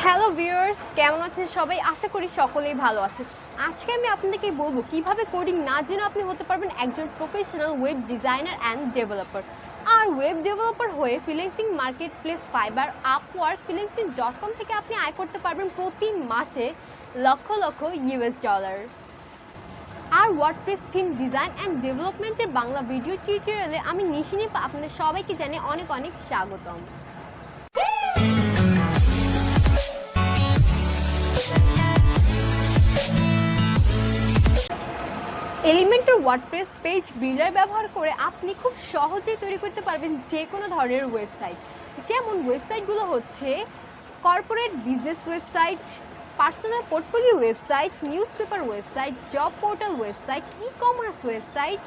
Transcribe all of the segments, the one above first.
Hello viewers, কেমন আছেন সবাই? আশা করি সকলেই ভালো আছেন। আজকে আমি আপনাদেরকে বলবো কিভাবে কোডিং না জেনে আপনি হতে পারবেন একজন professional web designer and developer. আর ওয়েব ডেভেলপার হয়ে freelancing marketplace Fiverr, Upwork, freelancing.com থেকে আপনি আয় করতে পারবেন প্রতি মাসে লক্ষ লক্ষ ইউএস ডলার। আর ওয়ার্ডপ্রেস থিম ডিজাইন অ্যান্ড ডেভেলপমেন্টের বাংলা ভিডিও টিউটোরিয়ালে আমি নিশিনী আপনাদের সবাইকে জানিয়ে অনেক অনেক স্বাগতম। এলিমেন্টর ওয়ার্ডপ্রেস পেজ বিল্ডার ব্যবহার করে আপনি খুব সহজেই তৈরি করতে পারবেন যে কোনো ধরনের ওয়েবসাইট। যেমন ওয়েবসাইটগুলো হচ্ছে corporate business website, personal portfolio website, news paper website, job portal website, e commerce website,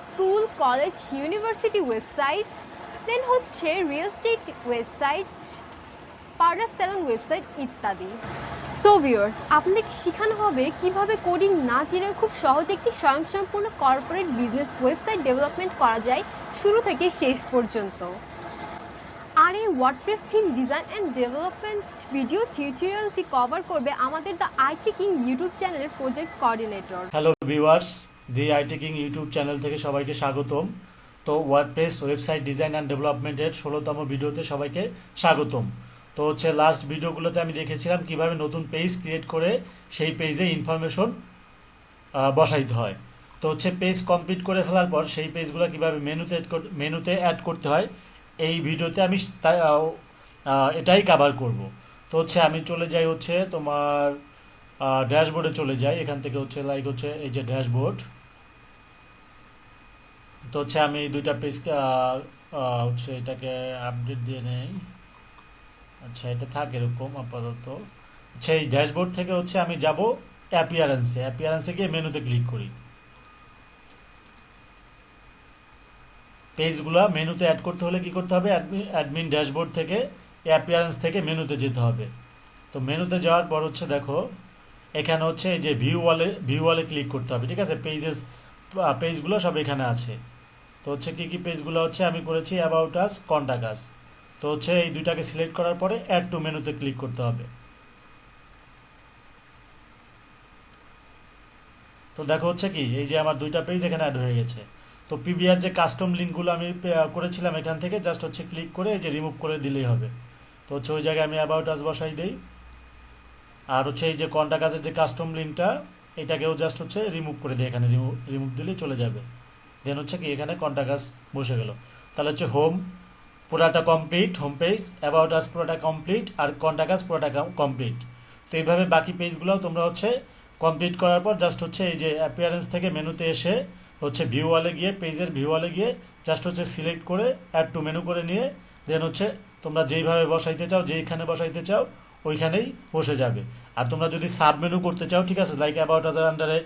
school, college, university website, then হচ্ছে real estate website, parlour salon website ইত্যাদি। সো ভিউয়ার্স, আপনাকে শেখানো হবে কিভাবে কোডিং না জেনে খুব সহজে একটি স্বয়ংসম্পূর্ণ কর্পোরেট বিজনেস ওয়েবসাইট ডেভেলপমেন্ট করা যায় শুরু থেকে শেষ পর্যন্ত। আর এই WordPress theme design and development video টিউটোরিয়ালটি কভার করবে আমাদের দ্য আইটি কিং ইউটিউব চ্যানেলের project coordinator. Hello viewers, the IT king YouTube channel থেকে সবাইকে স্বাগতম। তো ওয়ার্ডপ্রেস ওয়েবসাইট ডিজাইন অ্যান্ড ডেভেলপমেন্টের 16তম ভিডিওতে সবাইকে স্বাগতম। তো লাস্ট ভিডিওগুলোতে আমি দেখেছিলাম কিভাবে নতুন পেজ ক্রিয়েট করে সেই পেজে ইনফরমেশন বসাইতে হয়। তো পেজ কমপ্লিট করে ফেলার পর সেই পেজগুলো কিভাবে মেনুতে অ্যাড করতে হয় এই ভিডিওতে আমি এটাই কভার করব। তো আমি চলে যাই তোমার ড্যাশবোর্ডে চলে যাই। এখান থেকে এই যে ড্যাশবোর্ড। তো আমি দুইটা পেজ এটাকে আপডেট দিয়ে নেই। আচ্ছা, এটা থাক এরকম আপাতত। এই ড্যাশবোর্ড থেকে আমি যাব অ্যাপিয়ারেন্সে গিয়ে মেনুতে ক্লিক করি। পেজগুলো মেনুতে অ্যাড করতে হলে কি করতে হবে? অ্যাডমিন ড্যাশবোর্ড থেকে অ্যাপিয়ারেন্স থেকে মেনুতে যেতে হবে। তো মেনুতে যাওয়ার পর দেখো এখানে এই যে ভিউ ওয়ালে ক্লিক করতে হবে। ঠিক আছে, পেজগুলো সব এখানে আছে। তো কি কি পেজগুলো আমি করেছি অ্যাবাউট আস, কন্টাক্ট আস। তো এই দুইটাকে সিলেক্ট করার পরে অ্যাড টু মেনুতে ক্লিক করতে হবে। তো দেখো কি এই যে আমার দুইটা পেজ এখানে অ্যাড হয়ে গেছে। তো পিবিআর যে কাস্টম লিঙ্কগুলো আমি করেছিলাম এখান থেকে জাস্ট ক্লিক করে এই যে রিমুভ করে দিলেই হবে। তো ওই জায়গায় আমি অ্যাবাউট আস বসাই দেই। আর এই যে কন্টাক্ট আসের যে কাস্টম লিঙ্কটা এটাকেও জাস্ট রিমুভ করে দিই। এখানে রিমুভ দিলেই চলে যাবে। দেন কি এখানে কন্টাক্ট আস বসে গেল। তাহলে হোম পুরাটা complete, home page, about us পুরাটা কমপ্লিট, আর কন্টাক্ট আস পুরাটা কমপ্লিট। তো এইভাবে বাকি পেজগুলোও তোমরা কমপ্লিট করার পর জাস্ট এই যে অ্যাপিয়ারেন্স থেকে মেনুতে এসে ভিউ ওয়ালে গিয়ে, পেজের ভিউ ওয়ালে গিয়ে জাস্ট সিলেক্ট করে অ্যাড টু মেনু করে নিয়ে দেন তোমরা যেইভাবে বসাইতে চাও, যেইখানে বসাইতে চাও ওইখানেই বসে যাবে। আর তোমরা যদি সাব মেনু করতে চাও, ঠিক আছে, লাইক অ্যাবাউট আসার আন্ডারে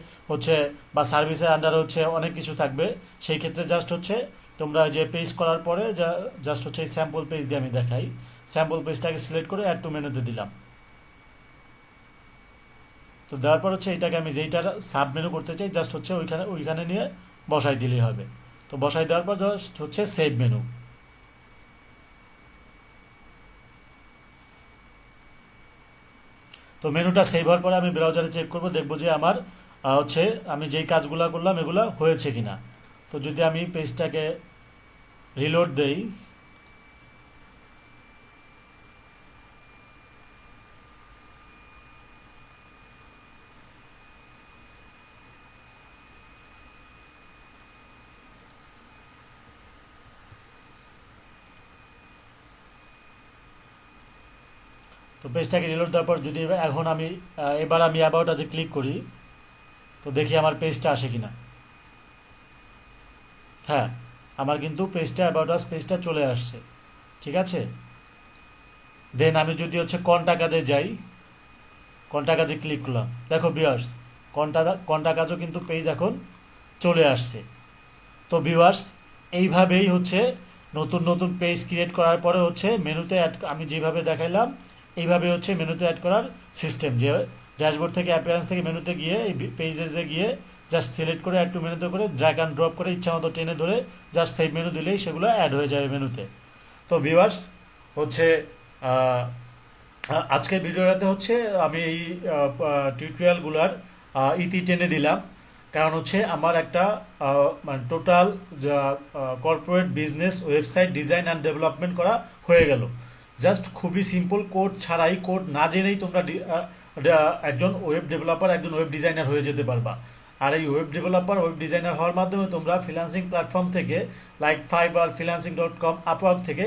বা সার্ভিসের আন্ডারে অনেক কিছু থাকবে, সেই ক্ষেত্রে জাস্ট তোমরা যে পেজ করার পরে জাস্ট এই স্যাম্পল পেজ দিয়ে আমি দেখাই। স্যাম্পল পেজটাকে সিলেক্ট করে অ্যাড টু মেনুতে দিলাম। তো দেওয়ার পর এটাকে আমি যেইটা সাব মেনু করতে চাই জাস্ট ওইখানে নিয়ে বসাই দিলেই হবে। তো বসাই দেওয়ার পর জাস্ট সেভ মেনু। তো মেনুটা সেভ হওয়ার পরে আমি ব্রাউজারে চেক করব, দেখবো যে আমার আমি যেই কাজগুলো করলাম এগুলো হয়েছে কিনা। তো যদি আমি পেজটাকে রিলোড দেই, তো পেজটাকে রিলোড দেওয়ার পর যদি এবার আমি অ্যাবাউট আজে ক্লিক করি, তো দেখি আমার পেজটা আসে কিনা। হ্যাঁ, আমার কিন্তু পেজটা অ্যাবাউট আস পেজটা চলে আসছে। ঠিক আছে, দেন আমি যদি কন্টাক্ট আজে যাই, কন্টাক্ট আজে ক্লিক করলাম, দেখো ভিউয়ার্স কন্টাক্ট আজও কিন্তু পেজ এখন চলে আসছে। তো ভিউয়ার্স, এইভাবেই নতুন নতুন পেজ ক্রিয়েট করার পরে মেনুতে অ্যাড, আমি যেভাবে দেখাইলাম এইভাবে মেনুতে অ্যাড করার সিস্টেম। যে ড্যাশবোর্ড থেকে অ্যাপিয়ারেন্স থেকে মেনুতে গিয়ে এই পেজে গিয়ে জাস্ট সিলেক্ট করে অ্যাড টু মেনুতে করে ড্র্যাগ অ্যান্ড ড্রপ করে ইচ্ছা মতো টেনে ধরে জাস্ট সেভ মেনু দিলেই সেগুলো অ্যাড হয়ে যাবে মেনুতে। তো ভিউয়ার্স আজকের ভিডিওটাতে হচ্ছে আমি এই টিউটোরিয়ালগুলোর ইতি টেনে দিলাম, কারণ হচ্ছে আমার একটা মানে total corporate business website design and development করা হয়ে গেল। জাস্ট খুবই সিম্পল কোড ছাড়াই, কোড না জেনেই তোমরা একজন ওয়েব ডেভেলপার, একজন ওয়েব ডিজাইনার হয়ে যেতে পারবা। আর এই ওয়েব ডেভেলপার, ওয়েব ডিজাইনার হওয়ার মাধ্যমে তোমরা ফ্রিল্যান্সিং প্ল্যাটফর্ম থেকে লাইক ফাইবার, freelancing.com, আপওয়ার্ক থেকে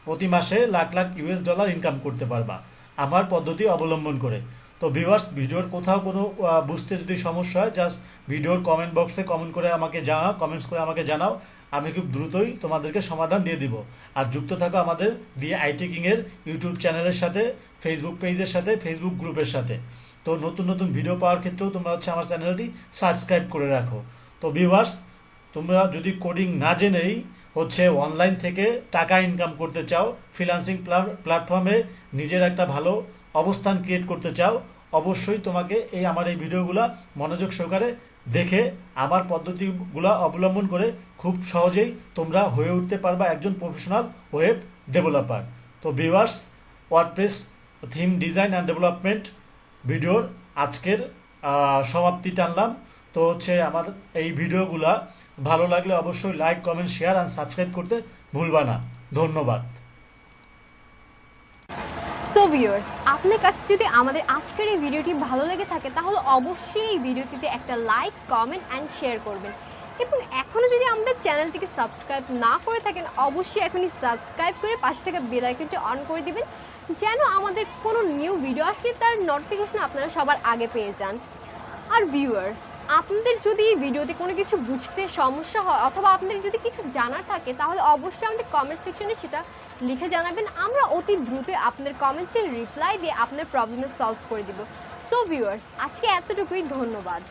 প্রতি মাসে lakh lakh US dollar income করতে পারবা আমার পদ্ধতি অবলম্বন করে। তো ভিউয়ার্স, ভিডিওর কোথাও কোনো বুঝতে যদি সমস্যা হয়, জাস্ট ভিডিওর কমেন্ট বক্সে কমেন্ট করে আমাকে জানাও, কমেন্টস করে আমাকে জানাও, আমি খুব দ্রুতই তোমাদেরকে সমাধান দিয়ে দিব। আর যুক্ত থাকো আমাদের দিয়ে আইটি কিংয়ের ইউটিউব চ্যানেলের সাথে, ফেসবুক পেজের সাথে, ফেসবুক গ্রুপের সাথে। তো নতুন নতুন ভিডিও পাওয়ার ক্ষেত্রেও তোমরা হচ্ছে আমার চ্যানেলটি সাবস্ক্রাইব করে রাখো। তো ভিউয়ার্স, তোমরা যদি কোডিং না জেনেই হচ্ছে অনলাইন থেকে টাকা ইনকাম করতে চাও, ফ্রিল্যান্সিং প্ল্যাটফর্মে নিজের একটা ভালো অবস্থান ক্রিয়েট করতে চাও, অবশ্যই তোমাকে আমার এই ভিডিওগুলো মনোযোগ সহকারে দেখে আমার পদ্ধতিগুলো অবলম্বন করে খুব সহজেই তোমরা হয়ে উঠতে পারবা একজন প্রফেশনাল ওয়েব ডেভেলপার। তো viewers, WordPress theme design and development ভিডিওর আজকের সমাপ্তি টানলাম। তো হচ্ছে আমার এই ভিডিওগুলা ভালো লাগলে অবশ্যই like, comment, share and subscribe করতে ভুলবা না। ধন্যবাদ। সো ভিউয়ার্স, আপনার কাছে যদি আমাদের আজকের এই ভিডিওটি ভালো লেগে থাকে তাহলে অবশ্যই এই ভিডিওটিতে একটা লাইক, কমেন্ট অ্যান্ড শেয়ার করবেন। এবং এখনও যদি আমাদের চ্যানেলটিকে সাবস্ক্রাইব না করে থাকেন, অবশ্যই এখনই সাবস্ক্রাইব করে পাশে থেকে বেল আইকনটি অন করে দিবেন, যেন আমাদের কোনো নিউ ভিডিও আসলে তার নোটিফিকেশন আপনারা সবার আগে পেয়ে যান। আর ভিউয়ার্স, আপনাদের যদি এই ভিডিওতে কোনো কিছু বুঝতে সমস্যা হয় অথবা আপনাদের যদি কিছু জানার থাকে তাহলে অবশ্যই আমাদের কমেন্ট সেকশনে সেটা লিখে জানাবেন। আমরা অতি দ্রুত আপনাদের কমেন্টের রিপ্লাই দিয়ে আপনার প্রবলেমের সলভ করে দিব। সো ভিউয়ার্স, আজকে এতটুকুই, ধন্যবাদ।